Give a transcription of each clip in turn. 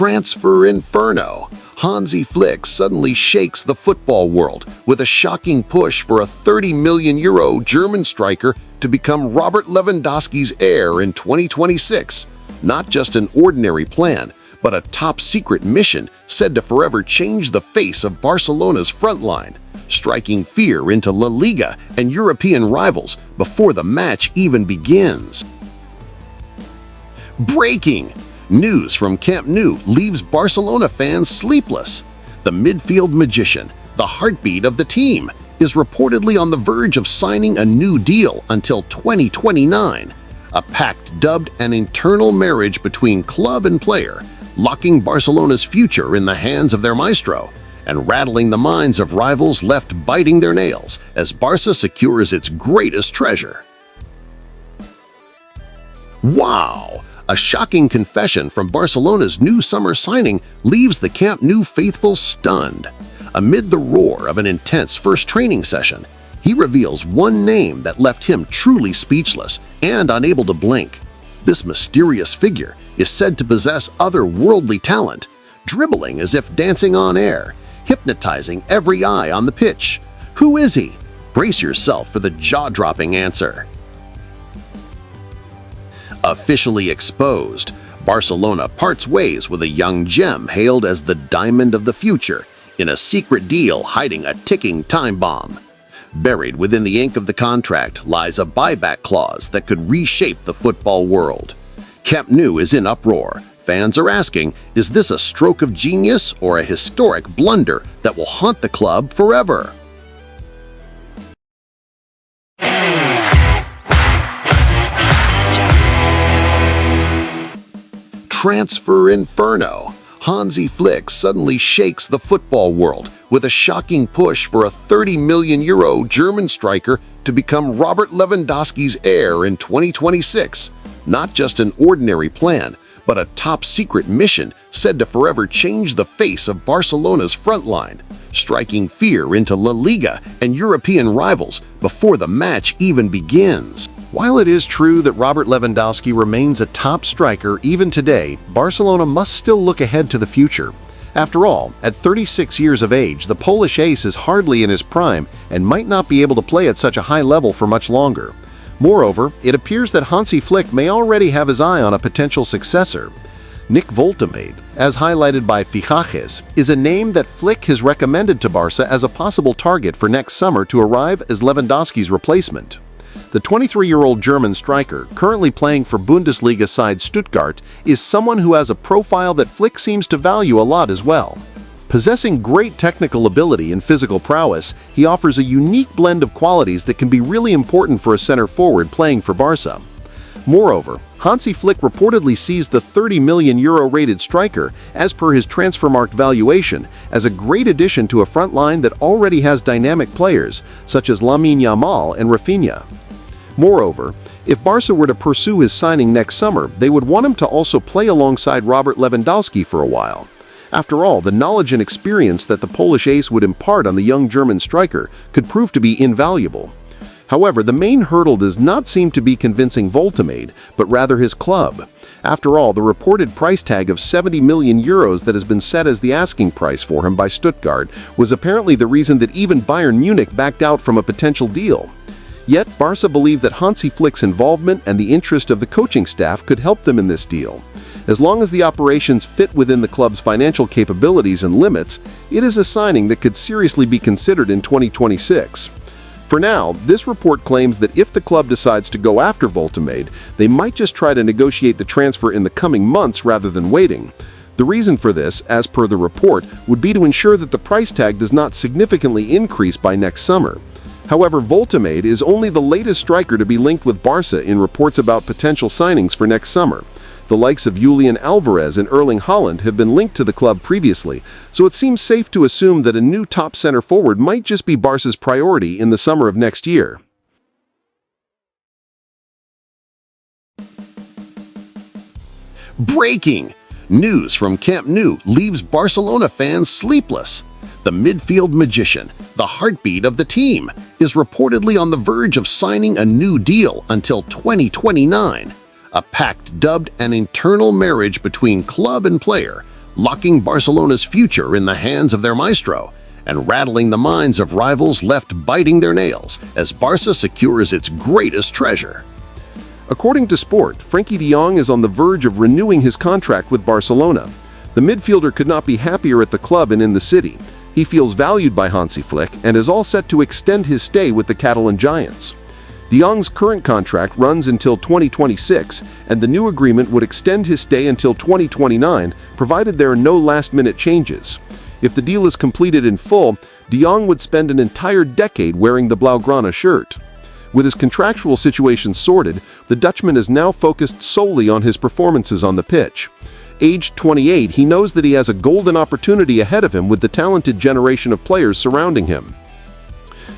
Transfer Inferno. Hansi Flick suddenly shakes the football world with a shocking push for a €30 million German striker to become Robert Lewandowski's heir in 2026. Not just an ordinary plan, but a top-secret mission said to forever change the face of Barcelona's front line, striking fear into La Liga and European rivals before the match even begins. Breaking! News from Camp Nou leaves Barcelona fans sleepless. The midfield magician, the heartbeat of the team, is reportedly on the verge of signing a new deal until 2029, a pact dubbed an eternal marriage between club and player, locking Barcelona's future in the hands of their maestro and rattling the minds of rivals left biting their nails as Barca secures its greatest treasure. Wow! A shocking confession from Barcelona's new summer signing leaves the Camp Nou faithful stunned. Amid the roar of an intense first training session, he reveals one name that left him truly speechless and unable to blink. This mysterious figure is said to possess otherworldly talent, dribbling as if dancing on air, hypnotizing every eye on the pitch. Who is he? Brace yourself for the jaw-dropping answer. Officially exposed, Barcelona parts ways with a young gem hailed as the diamond of the future in a secret deal hiding a ticking time bomb. Buried within the ink of the contract lies a buyback clause that could reshape the football world. Camp Nou is in uproar. Fans are asking, is this a stroke of genius or a historic blunder that will haunt the club forever? Transfer Inferno. Hansi Flick suddenly shakes the football world with a shocking push for a €30 million German striker to become Robert Lewandowski's heir in 2026. Not just an ordinary plan, but a top-secret mission said to forever change the face of Barcelona's front line, striking fear into La Liga and European rivals before the match even begins. While it is true that Robert Lewandowski remains a top striker even today, Barcelona must still look ahead to the future. After all, at 36 years of age, the Polish ace is hardly in his prime and might not be able to play at such a high level for much longer. Moreover, it appears that Hansi Flick may already have his eye on a potential successor. Nick Woltemade, as highlighted by Fichajes, is a name that Flick has recommended to Barca as a possible target for next summer to arrive as Lewandowski's replacement. The 23-year-old German striker, currently playing for Bundesliga side Stuttgart, is someone who has a profile that Flick seems to value a lot as well. Possessing great technical ability and physical prowess, he offers a unique blend of qualities that can be really important for a center forward playing for Barca. Moreover, Hansi Flick reportedly sees the €30 million rated striker, as per his Transfermarkt valuation, as a great addition to a front line that already has dynamic players such as Lamine Yamal and Rafinha. Moreover, if Barca were to pursue his signing next summer, they would want him to also play alongside Robert Lewandowski for a while. After all, the knowledge and experience that the Polish ace would impart on the young German striker could prove to be invaluable. However, the main hurdle does not seem to be convincing Woltemade, but rather his club. After all, the reported price tag of €70 million that has been set as the asking price for him by Stuttgart was apparently the reason that even Bayern Munich backed out from a potential deal. Yet, Barca believe that Hansi Flick's involvement and the interest of the coaching staff could help them in this deal. As long as the operations fit within the club's financial capabilities and limits, it is a signing that could seriously be considered in 2026. For now, this report claims that if the club decides to go after Woltemade, they might just try to negotiate the transfer in the coming months rather than waiting. The reason for this, as per the report, would be to ensure that the price tag does not significantly increase by next summer. However, Woltemade is only the latest striker to be linked with Barca in reports about potential signings for next summer. The likes of Julian Alvarez and Erling Haaland have been linked to the club previously, so it seems safe to assume that a new top center forward might just be Barca's priority in the summer of next year. Breaking! News from Camp Nou leaves Barcelona fans sleepless. The midfield magician, the heartbeat of the team, is reportedly on the verge of signing a new deal until 2029, a pact dubbed an eternal marriage between club and player, locking Barcelona's future in the hands of their maestro and rattling the minds of rivals left biting their nails as Barca secures its greatest treasure. According to Sport, Frenkie de Jong is on the verge of renewing his contract with Barcelona. The midfielder could not be happier at the club and in the city. He feels valued by Hansi Flick and is all set to extend his stay with the Catalan Giants. De Jong's current contract runs until 2026, and the new agreement would extend his stay until 2029, provided there are no last-minute changes. If the deal is completed in full, de Jong would spend an entire decade wearing the Blaugrana shirt. With his contractual situation sorted, the Dutchman is now focused solely on his performances on the pitch. Aged 28, he knows that he has a golden opportunity ahead of him with the talented generation of players surrounding him.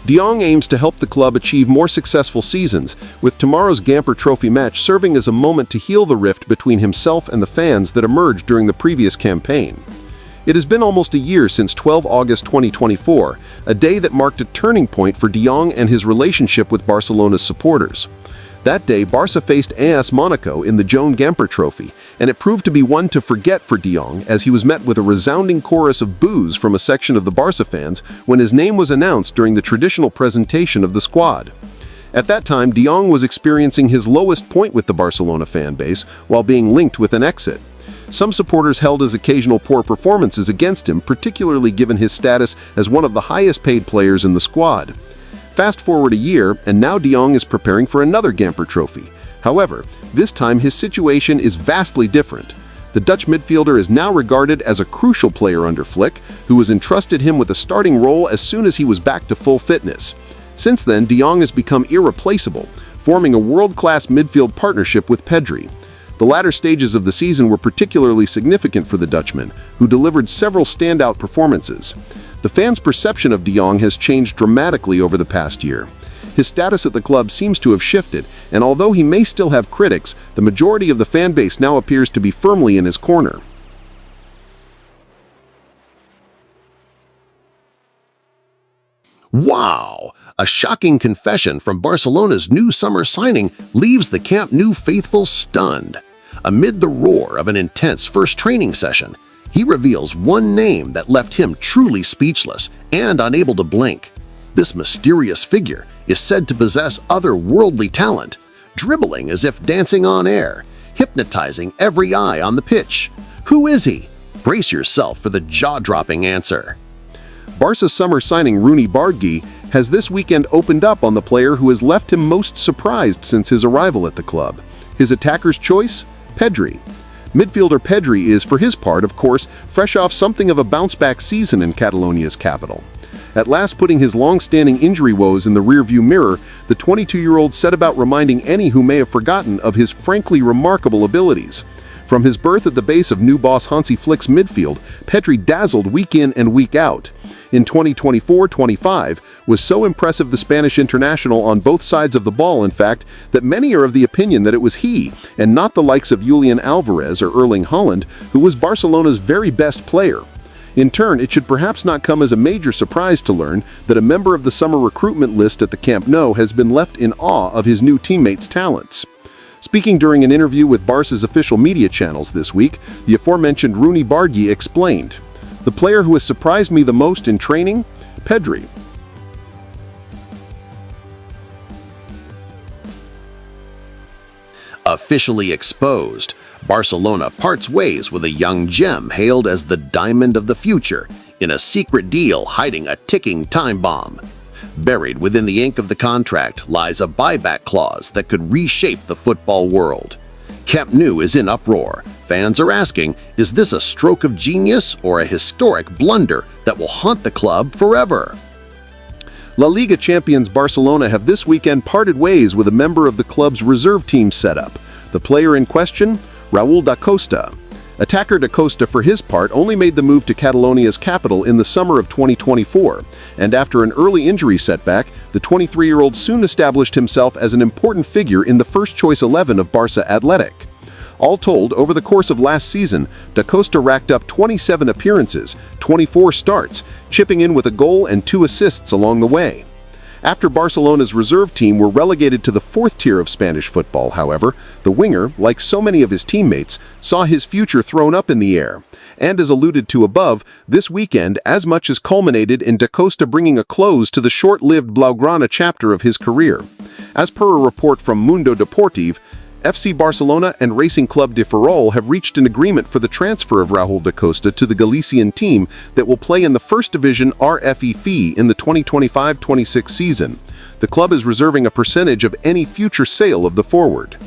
De Jong aims to help the club achieve more successful seasons, with tomorrow's Gamper Trophy match serving as a moment to heal the rift between himself and the fans that emerged during the previous campaign. It has been almost a year since 12 August 2024, a day that marked a turning point for de Jong and his relationship with Barcelona's supporters. That day, Barca faced AS Monaco in the Joan Gamper Trophy, and it proved to be one to forget for de Jong as he was met with a resounding chorus of boos from a section of the Barca fans when his name was announced during the traditional presentation of the squad. At that time, de Jong was experiencing his lowest point with the Barcelona fan base while being linked with an exit. Some supporters held his occasional poor performances against him, particularly given his status as one of the highest-paid players in the squad. Fast forward a year, and now de Jong is preparing for another Gamper Trophy. However, this time his situation is vastly different. The Dutch midfielder is now regarded as a crucial player under Flick, who has entrusted him with a starting role as soon as he was back to full fitness. Since then, de Jong has become irreplaceable, forming a world-class midfield partnership with Pedri. The latter stages of the season were particularly significant for the Dutchman, who delivered several standout performances. The fans' perception of de Jong has changed dramatically over the past year. His status at the club seems to have shifted, and although he may still have critics, the majority of the fan base now appears to be firmly in his corner. Wow! A shocking confession from Barcelona's new summer signing leaves the Camp Nou faithful stunned. Amid the roar of an intense first training session, he reveals one name that left him truly speechless and unable to blink. This mysterious figure is said to possess otherworldly talent, dribbling as if dancing on air, hypnotizing every eye on the pitch. Who is he? Brace yourself for the jaw-dropping answer. Barca's summer signing Rooney Bargi has this weekend opened up on the player who has left him most surprised since his arrival at the club. His attacker's choice? Pedri. Midfielder Pedri is, for his part, of course, fresh off something of a bounce-back season in Catalonia's capital. At last putting his long-standing injury woes in the rearview mirror, the 22-year-old set about reminding any who may have forgotten of his frankly remarkable abilities. From his berth at the base of new boss Hansi Flick's midfield, Pedri dazzled week in and week out. In 2024-25 was so impressive the Spanish international on both sides of the ball, in fact, that many are of the opinion that it was he, and not the likes of Julian Alvarez or Erling Haaland, who was Barcelona's very best player. In turn, it should perhaps not come as a major surprise to learn that a member of the summer recruitment list at the Camp Nou has been left in awe of his new teammates' talents. Speaking during an interview with Barca's official media channels this week, the aforementioned Rooney Bargi explained, "The player who has surprised me the most in training? Pedri. Officially exposed, Barcelona parts ways with a young gem hailed as the diamond of the future in a secret deal hiding a ticking time bomb. Buried within the ink of the contract lies a buyback clause that could reshape the football world. Camp Nou is in uproar. Fans are asking, is this a stroke of genius or a historic blunder that will haunt the club forever? La Liga champions Barcelona have this weekend parted ways with a member of the club's reserve team setup. The player in question? Raúl da Costa. Attacker da Costa, for his part, only made the move to Catalonia's capital in the summer of 2024, and after an early injury setback, the 23-year-old soon established himself as an important figure in the first-choice 11 of Barça Athletic. All told, over the course of last season, da Costa racked up 27 appearances, 24 starts, chipping in with a goal and 2 assists along the way. After Barcelona's reserve team were relegated to the fourth tier of Spanish football, however, the winger, like so many of his teammates, saw his future thrown up in the air. And as alluded to above, this weekend as much as culminated in Da Costa bringing a close to the short-lived Blaugrana chapter of his career. As per a report from Mundo Deportivo, FC Barcelona and Racing Club de Ferrol have reached an agreement for the transfer of Raúl da Costa to the Galician team that will play in the First Division RFEF in the 2025-26 season. The club is reserving a percentage of any future sale of the forward.